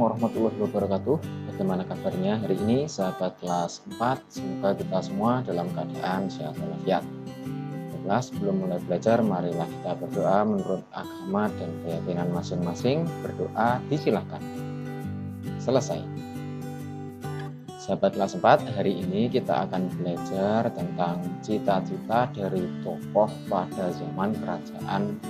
warahmatullahi wabarakatuh. Bagaimana kabarnya hari ini sahabat kelas 4? Semoga kita semua dalam keadaan sehat walafiat. Baiklah, sebelum mulai belajar, marilah kita berdoa menurut agama dan keyakinan masing-masing. Berdoa disilahkan. Selesai. Sahabat kelas 4, hari ini kita akan belajar tentang cita-cita dari tokoh pada zaman kerajaan.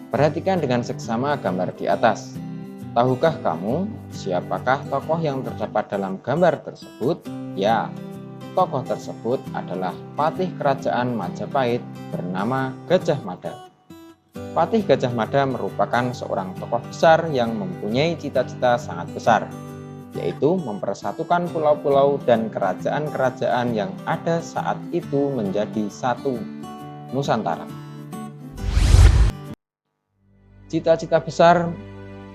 Perhatikan dengan seksama gambar di atas. Tahukah kamu siapakah tokoh yang terdapat dalam gambar tersebut? Ya, tokoh tersebut adalah patih kerajaan Majapahit bernama Gajah Mada. Patih Gajah Mada merupakan seorang tokoh besar yang mempunyai cita-cita sangat besar, yaitu mempersatukan pulau-pulau dan kerajaan-kerajaan yang ada saat itu menjadi satu Nusantara. Cita-cita besar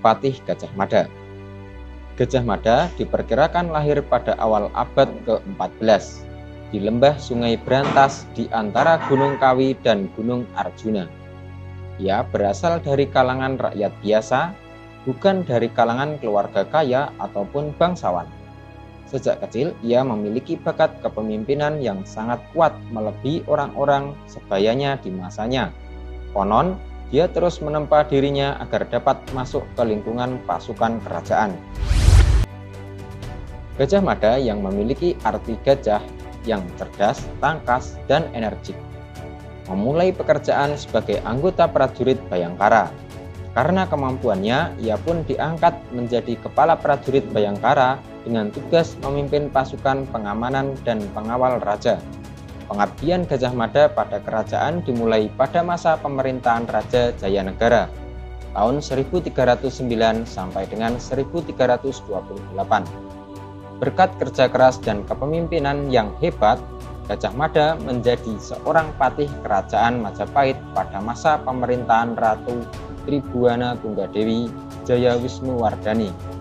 Patih Gajah Mada. Gajah Mada diperkirakan lahir pada awal abad ke-14 di lembah Sungai Brantas di antara Gunung Kawi dan Gunung Arjuna. Ia berasal dari kalangan rakyat biasa, bukan dari kalangan keluarga kaya ataupun bangsawan. Sejak kecil, ia memiliki bakat kepemimpinan yang sangat kuat melebihi orang-orang sebayanya di masanya. Konon, dia terus menempa dirinya agar dapat masuk ke lingkungan pasukan kerajaan. Gajah Mada yang memiliki arti gajah yang cerdas, tangkas, dan energik. Memulai pekerjaan sebagai anggota prajurit Bayangkara. Karena kemampuannya, ia pun diangkat menjadi kepala prajurit Bayangkara dengan tugas memimpin pasukan pengamanan dan pengawal raja. Pengabdian Gajah Mada pada kerajaan dimulai pada masa pemerintahan Raja Jayanegara tahun 1309 sampai dengan 1328. Berkat kerja keras dan kepemimpinan yang hebat, Gajah Mada menjadi seorang patih kerajaan Majapahit pada masa pemerintahan Ratu Tribhuwana Tunggadewi Jayawisnuwardhani.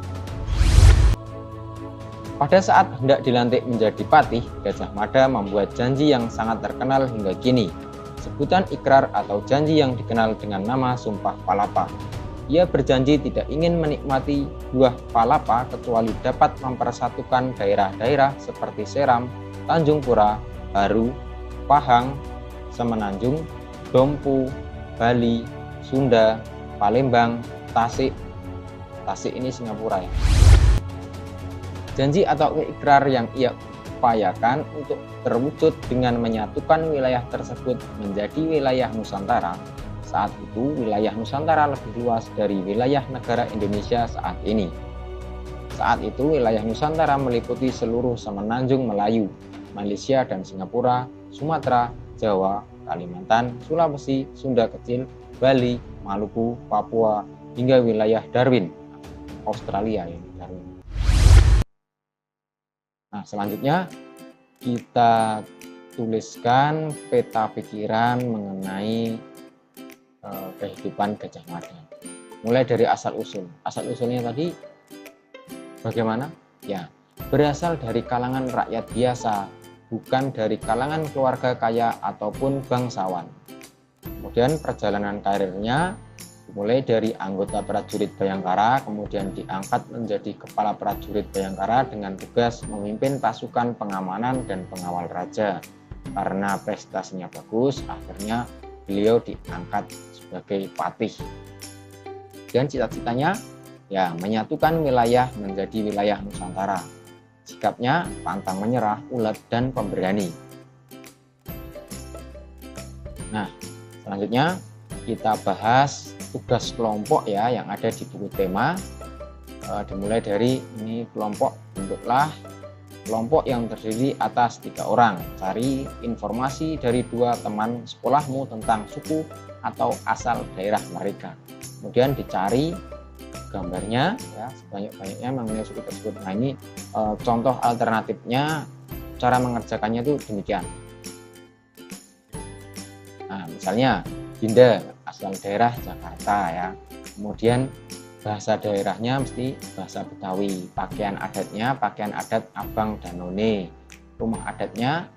Pada saat hendak dilantik menjadi patih, Gajah Mada membuat janji yang sangat terkenal hingga kini. Sebutan ikrar atau janji yang dikenal dengan nama Sumpah Palapa. Ia berjanji tidak ingin menikmati buah palapa kecuali dapat mempersatukan daerah-daerah seperti Seram, Tanjung Pura, Haru, Pahang, Semenanjung, Dompu, Bali, Sunda, Palembang, Tasik. Tasik ini Singapura ya. Janji atau ikrar yang ia upayakan untuk terwujud dengan menyatukan wilayah tersebut menjadi wilayah Nusantara. Saat itu wilayah Nusantara lebih luas dari wilayah negara Indonesia saat ini. Saat itu wilayah Nusantara meliputi seluruh Semenanjung Melayu, Malaysia dan Singapura, Sumatera, Jawa, Kalimantan, Sulawesi, Sunda Kecil, Bali, Maluku, Papua, hingga wilayah Darwin, Australia ini Darwin. Nah, selanjutnya kita tuliskan peta pikiran mengenai kehidupan Gajah Mada. Mulai dari asal-usul. Asal-usulnya tadi bagaimana? Ya, berasal dari kalangan rakyat biasa, bukan dari kalangan keluarga kaya ataupun bangsawan. Kemudian perjalanan karirnya mulai dari anggota prajurit Bayangkara, kemudian diangkat menjadi kepala prajurit Bayangkara dengan tugas memimpin pasukan pengamanan dan pengawal raja. Karena prestasinya bagus, akhirnya beliau diangkat sebagai patih. Dan cita-citanya ya menyatukan wilayah menjadi wilayah Nusantara. Sikapnya pantang menyerah, ulet, dan pemberani. Nah, selanjutnya kita bahas tugas kelompok ya yang ada di buku tema. Dimulai dari ini kelompok, bentuklah kelompok yang terdiri atas 3 orang. Cari informasi dari 2 teman sekolahmu tentang suku atau asal daerah mereka. Kemudian dicari gambarnya ya sebanyak-banyaknya mengenai suku tersebut. Nah, ini contoh alternatifnya, cara mengerjakannya itu demikian. Nah, misalnya Dinda asal daerah Jakarta ya. Kemudian bahasa daerahnya mesti bahasa Betawi, pakaian adatnya pakaian adat Abang Danone, rumah adatnya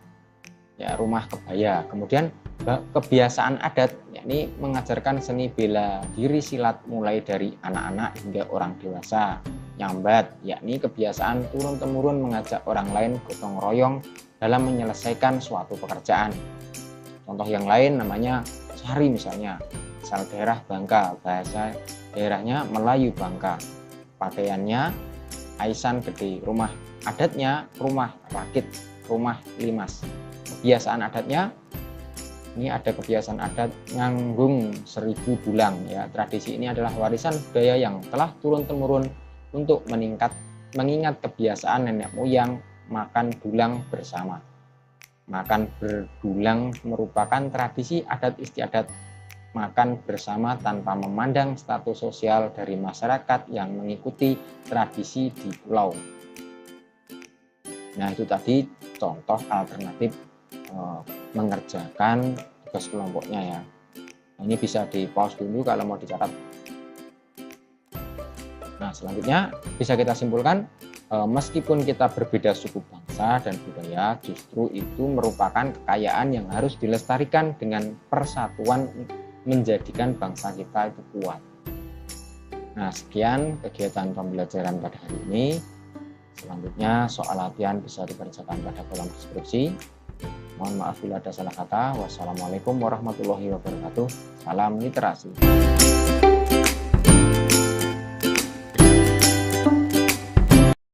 ya rumah kebaya. Kemudian kebiasaan adat ya, yakni mengajarkan seni bela diri silat mulai dari anak-anak hingga orang dewasa. Nyambat, yakni kebiasaan turun-temurun mengajak orang lain gotong royong dalam menyelesaikan suatu pekerjaan. Contoh yang lain namanya sari misalnya, asal daerah Bangka, bahasa daerahnya Melayu Bangka. Pakaiannya aisan gede, rumah adatnya rumah rakit, rumah limas. Kebiasaan adatnya, ini ada kebiasaan adat nganggung 1000 dulang ya. Tradisi ini adalah warisan budaya yang telah turun-temurun untuk mengingat kebiasaan nenek moyang makan dulang bersama. Makan berdulang merupakan tradisi adat istiadat makan bersama tanpa memandang status sosial dari masyarakat yang mengikuti tradisi di pulau. Nah, itu tadi contoh alternatif mengerjakan tugas kelompoknya ya. Nah, ini bisa di pause dulu kalau mau dicatat. Nah, selanjutnya bisa kita simpulkan, meskipun kita berbeda suku bangsa dan budaya, justru itu merupakan kekayaan yang harus dilestarikan dengan persatuan menjadikan bangsa kita itu kuat. Nah, sekian kegiatan pembelajaran pada hari ini. Selanjutnya soal latihan bisa dikerjakan pada kolom deskripsi. Mohon maaf bila ada salah kata. Wassalamualaikum warahmatullahi wabarakatuh. Salam literasi.